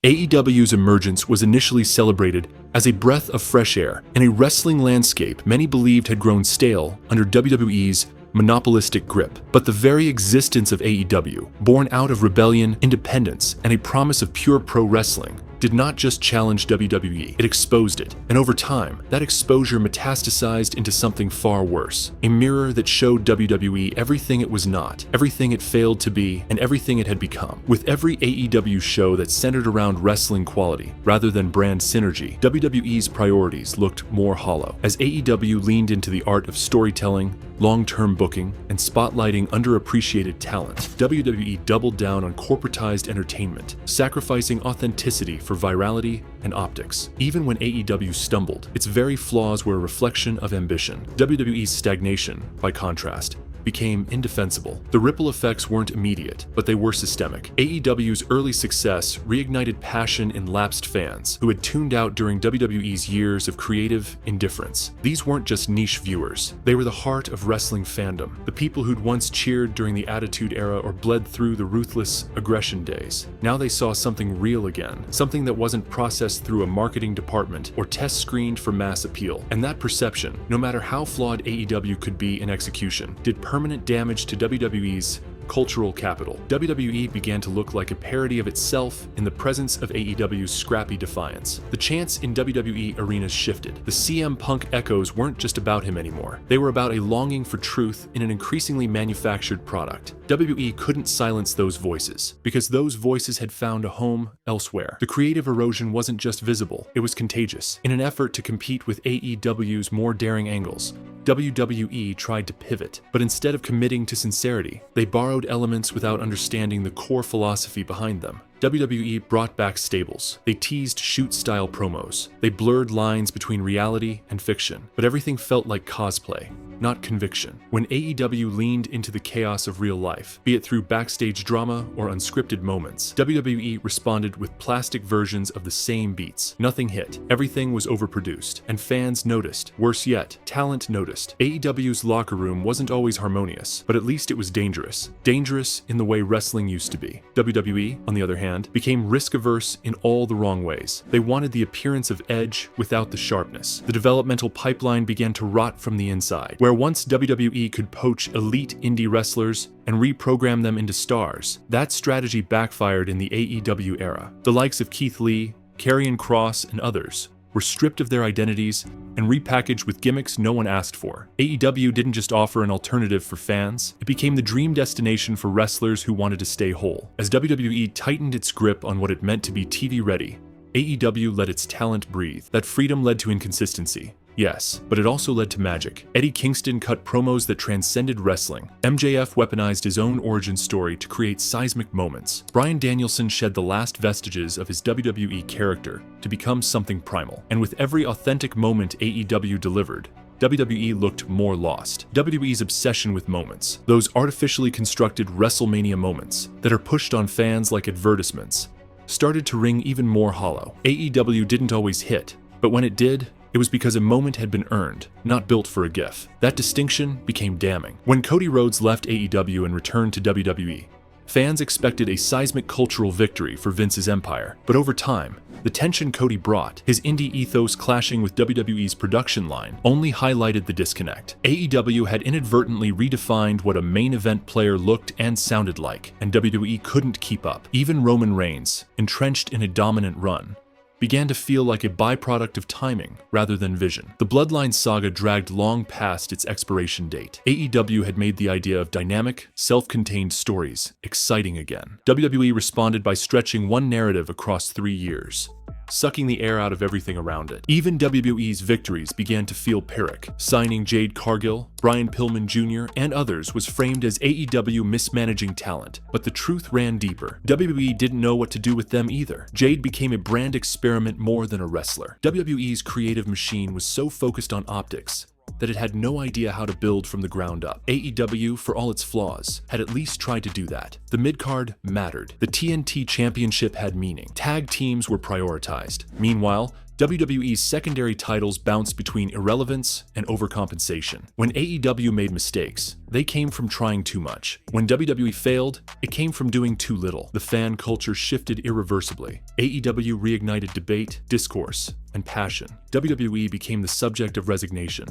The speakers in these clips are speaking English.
AEW's emergence was initially celebrated as a breath of fresh air in a wrestling landscape many believed had grown stale under WWE's monopolistic grip. But the very existence of AEW, born out of rebellion, independence, and a promise of pure pro wrestling, did not just challenge WWE, it exposed it. And over time, that exposure metastasized into something far worse. A mirror that showed WWE everything it was not, everything it failed to be, and everything it had become. With every AEW show that centered around wrestling quality, rather than brand synergy, WWE's priorities looked more hollow. As AEW leaned into the art of storytelling, long-term booking, and spotlighting underappreciated talent, WWE doubled down on corporatized entertainment, sacrificing authenticity for virality and optics. Even when AEW stumbled, its very flaws were a reflection of ambition. WWE's stagnation, by contrast, became indefensible. The ripple effects weren't immediate, but they were systemic. AEW's early success reignited passion in lapsed fans who had tuned out during WWE's years of creative indifference. These weren't just niche viewers. They were the heart of wrestling fandom, the people who'd once cheered during the Attitude Era or bled through the ruthless aggression days. Now they saw something real again, something that wasn't processed through a marketing department or test-screened for mass appeal. And that perception, no matter how flawed AEW could be in execution, did permanent damage to WWE's cultural capital. WWE began to look like a parody of itself in the presence of AEW's scrappy defiance. The chants in WWE arenas shifted. The CM Punk echoes weren't just about him anymore. They were about a longing for truth in an increasingly manufactured product. WWE couldn't silence those voices, because those voices had found a home elsewhere. The creative erosion wasn't just visible, it was contagious. In an effort to compete with AEW's more daring angles, WWE tried to pivot, but instead of committing to sincerity, they borrowed elements without understanding the core philosophy behind them. WWE brought back stables. They teased shoot-style promos. They blurred lines between reality and fiction. But everything felt like cosplay, not conviction. When AEW leaned into the chaos of real life, be it through backstage drama or unscripted moments, WWE responded with plastic versions of the same beats. Nothing hit. Everything was overproduced. And fans noticed. Worse yet, talent noticed. AEW's locker room wasn't always harmonious, but at least it was dangerous. Dangerous in the way wrestling used to be. WWE, on the other hand, became risk-averse in all the wrong ways. They wanted the appearance of edge without the sharpness. The developmental pipeline began to rot from the inside. Where once WWE could poach elite indie wrestlers and reprogram them into stars, that strategy backfired in the AEW era. The likes of Keith Lee, Karrion Kross, and others were stripped of their identities and repackaged with gimmicks no one asked for. AEW didn't just offer an alternative for fans, it became the dream destination for wrestlers who wanted to stay whole. As WWE tightened its grip on what it meant to be TV-ready, AEW let its talent breathe. That freedom led to inconsistency. Yes, but it also led to magic. Eddie Kingston cut promos that transcended wrestling. MJF weaponized his own origin story to create seismic moments. Bryan Danielson shed the last vestiges of his WWE character to become something primal. And with every authentic moment AEW delivered, WWE looked more lost. WWE's obsession with moments, those artificially constructed WrestleMania moments that are pushed on fans like advertisements, started to ring even more hollow. AEW didn't always hit, but when it did, it was because a moment had been earned, not built for a gif. That distinction became damning. When Cody Rhodes left AEW and returned to WWE, fans expected a seismic cultural victory for Vince's empire. But over time, the tension Cody brought, his indie ethos clashing with WWE's production line, only highlighted the disconnect. AEW had inadvertently redefined what a main event player looked and sounded like, and WWE couldn't keep up. Even Roman Reigns, entrenched in a dominant run, began to feel like a byproduct of timing rather than vision. The Bloodline saga dragged long past its expiration date. AEW had made the idea of dynamic, self-contained stories exciting again. WWE responded by stretching one narrative across 3 years, sucking the air out of everything around it. Even WWE's victories began to feel pyrrhic. Signing Jade Cargill, Brian Pillman Jr., and others was framed as AEW mismanaging talent, but the truth ran deeper. WWE didn't know what to do with them either. Jade became a brand experiment more than a wrestler. WWE's creative machine was so focused on optics that it had no idea how to build from the ground up. AEW, for all its flaws, had at least tried to do that. The midcard mattered. The TNT Championship had meaning. Tag teams were prioritized. Meanwhile, WWE's secondary titles bounced between irrelevance and overcompensation. When AEW made mistakes, they came from trying too much. When WWE failed, it came from doing too little. The fan culture shifted irreversibly. AEW reignited debate, discourse, and passion. WWE became the subject of resignation.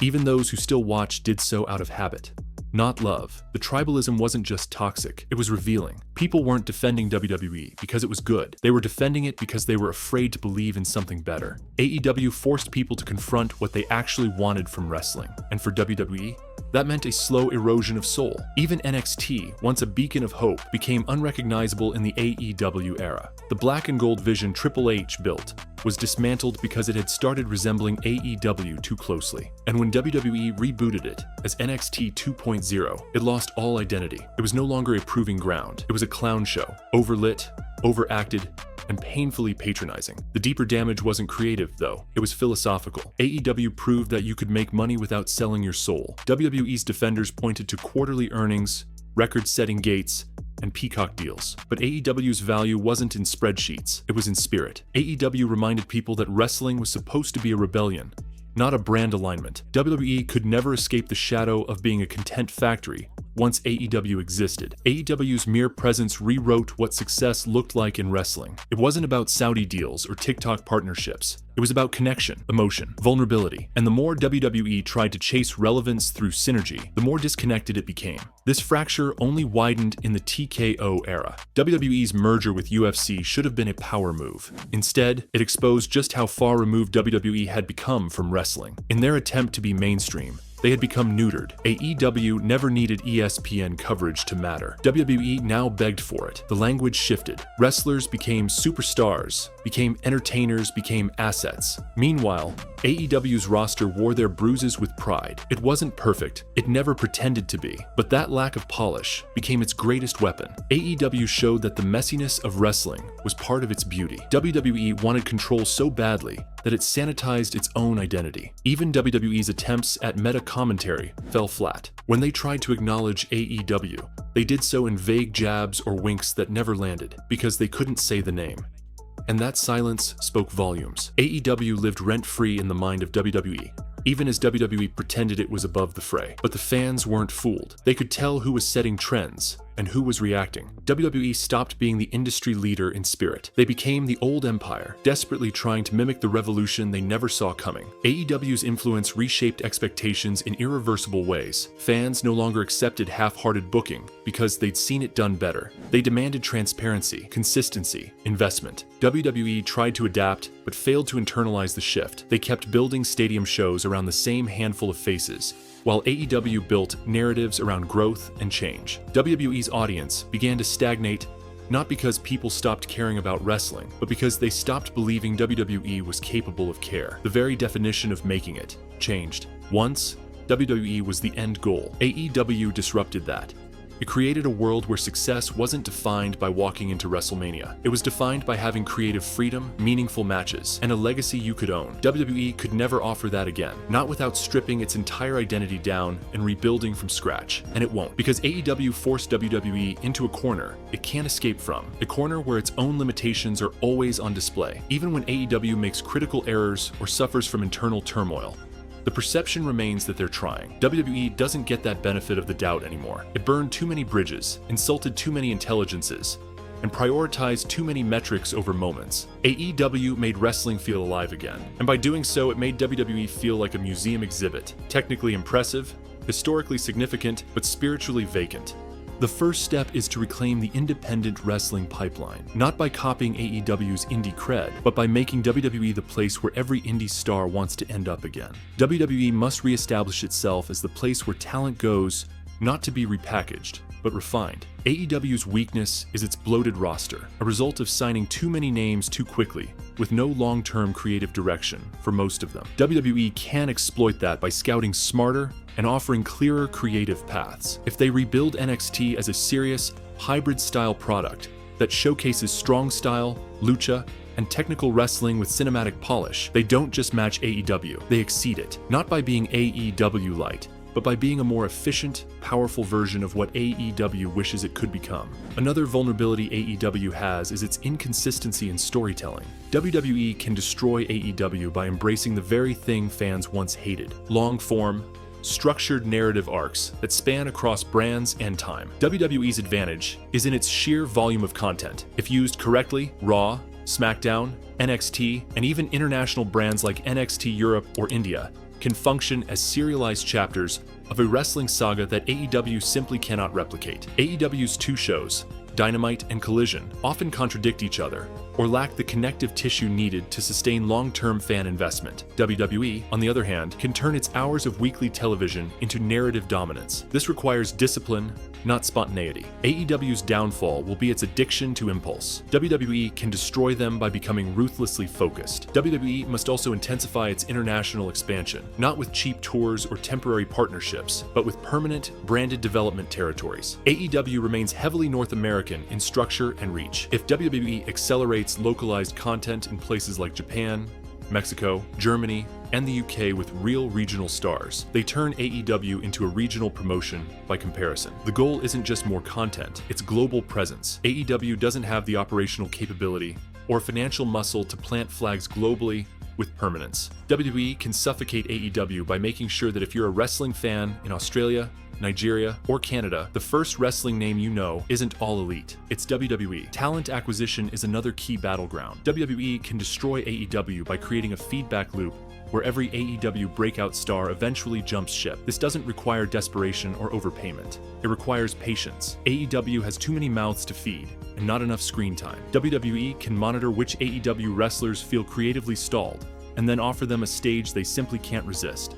Even those who still watched did so out of habit, not love. The tribalism wasn't just toxic, it was revealing. People weren't defending WWE because it was good. They were defending it because they were afraid to believe in something better. AEW forced people to confront what they actually wanted from wrestling. And for WWE, that meant a slow erosion of soul. Even NXT, once a beacon of hope, became unrecognizable in the AEW era. The black and gold vision Triple H built was dismantled because it had started resembling AEW too closely. And when WWE rebooted it as NXT 2.0, it lost all identity. It was no longer a proving ground. It was a clown show, overlit, overacted, and painfully patronizing. The deeper damage wasn't creative, though. It was philosophical. AEW proved that you could make money without selling your soul. WWE's defenders pointed to quarterly earnings, record-setting gates, and peacock deals. But AEW's value wasn't in spreadsheets, it was in spirit. AEW reminded people that wrestling was supposed to be a rebellion, not a brand alignment. WWE could never escape the shadow of being a content factory once AEW existed. AEW's mere presence rewrote what success looked like in wrestling. It wasn't about Saudi deals or TikTok partnerships. It was about connection, emotion, vulnerability. And the more WWE tried to chase relevance through synergy, the more disconnected it became. This fracture only widened in the TKO era. WWE's merger with UFC should have been a power move. Instead, it exposed just how far removed WWE had become from wrestling. In their attempt to be mainstream, they had become neutered. AEW never needed ESPN coverage to matter. WWE now begged for it. The language shifted. Wrestlers became superstars, became entertainers, became assets. Meanwhile, AEW's roster wore their bruises with pride. It wasn't perfect. It never pretended to be. But that lack of polish became its greatest weapon. AEW showed that the messiness of wrestling was part of its beauty. WWE wanted control so badly that it sanitized its own identity. Even WWE's attempts at meta commentary fell flat. When they tried to acknowledge AEW, they did so in vague jabs or winks that never landed because they couldn't say the name. And that silence spoke volumes. AEW lived rent-free in the mind of WWE, even as WWE pretended it was above the fray. But the fans weren't fooled. They could tell who was setting trends and who was reacting. WWE stopped being the industry leader in spirit. They became the old empire, desperately trying to mimic the revolution they never saw coming. AEW's influence reshaped expectations in irreversible ways. Fans no longer accepted half-hearted booking because they'd seen it done better. They demanded transparency, consistency, investment. WWE tried to adapt, but failed to internalize the shift. They kept building stadium shows around the same handful of faces, while AEW built narratives around growth and change. WWE's audience began to stagnate, not because people stopped caring about wrestling, but because they stopped believing WWE was capable of care. The very definition of making it changed. Once, WWE was the end goal. AEW disrupted that. It created a world where success wasn't defined by walking into WrestleMania. It was defined by having creative freedom, meaningful matches, and a legacy you could own. WWE could never offer that again, not without stripping its entire identity down and rebuilding from scratch. And it won't, because AEW forced WWE into a corner it can't escape from. A corner where its own limitations are always on display, even when AEW makes critical errors or suffers from internal turmoil. The perception remains that they're trying. WWE doesn't get that benefit of the doubt anymore. It burned too many bridges, insulted too many intelligences, and prioritized too many metrics over moments. AEW made wrestling feel alive again, and by doing so, it made WWE feel like a museum exhibit, technically impressive, historically significant, but spiritually vacant. The first step is to reclaim the independent wrestling pipeline, not by copying AEW's indie cred, but by making WWE the place where every indie star wants to end up again. WWE must reestablish itself as the place where talent goes, not to be repackaged, but refined. AEW's weakness is its bloated roster, a result of signing too many names too quickly, with no long-term creative direction for most of them. WWE can exploit that by scouting smarter and offering clearer creative paths. If they rebuild NXT as a serious, hybrid-style product that showcases strong style, lucha, and technical wrestling with cinematic polish, they don't just match AEW, they exceed it. Not by being AEW light, but by being a more efficient, powerful version of what AEW wishes it could become. Another vulnerability AEW has is its inconsistency in storytelling. WWE can destroy AEW by embracing the very thing fans once hated: long-form, structured narrative arcs that span across brands and time. WWE's advantage is in its sheer volume of content. If used correctly, Raw, SmackDown, NXT, and even international brands like NXT Europe or India can function as serialized chapters of a wrestling saga that AEW simply cannot replicate. AEW's two shows, Dynamite and Collision, often contradict each other or lack the connective tissue needed to sustain long-term fan investment. WWE, on the other hand, can turn its hours of weekly television into narrative dominance. This requires discipline, not spontaneity. AEW's downfall will be its addiction to impulse. WWE can destroy them by becoming ruthlessly focused. WWE must also intensify its international expansion, not with cheap tours or temporary partnerships, but with permanent, branded development territories. AEW remains heavily North American in structure and reach. If WWE accelerates localized content in places like Japan, Mexico, Germany, and the UK with real regional stars, they turn AEW into a regional promotion by comparison. The goal isn't just more content, it's global presence. AEW doesn't have the operational capability or financial muscle to plant flags globally with permanence. WWE can suffocate AEW by making sure that if you're a wrestling fan in Australia, Nigeria, or Canada, the first wrestling name you know isn't All Elite, it's WWE. Talent acquisition is another key battleground. WWE can destroy AEW by creating a feedback loop where every AEW breakout star eventually jumps ship. This doesn't require desperation or overpayment. It requires patience. AEW has too many mouths to feed and not enough screen time. WWE can monitor which AEW wrestlers feel creatively stalled and then offer them a stage they simply can't resist.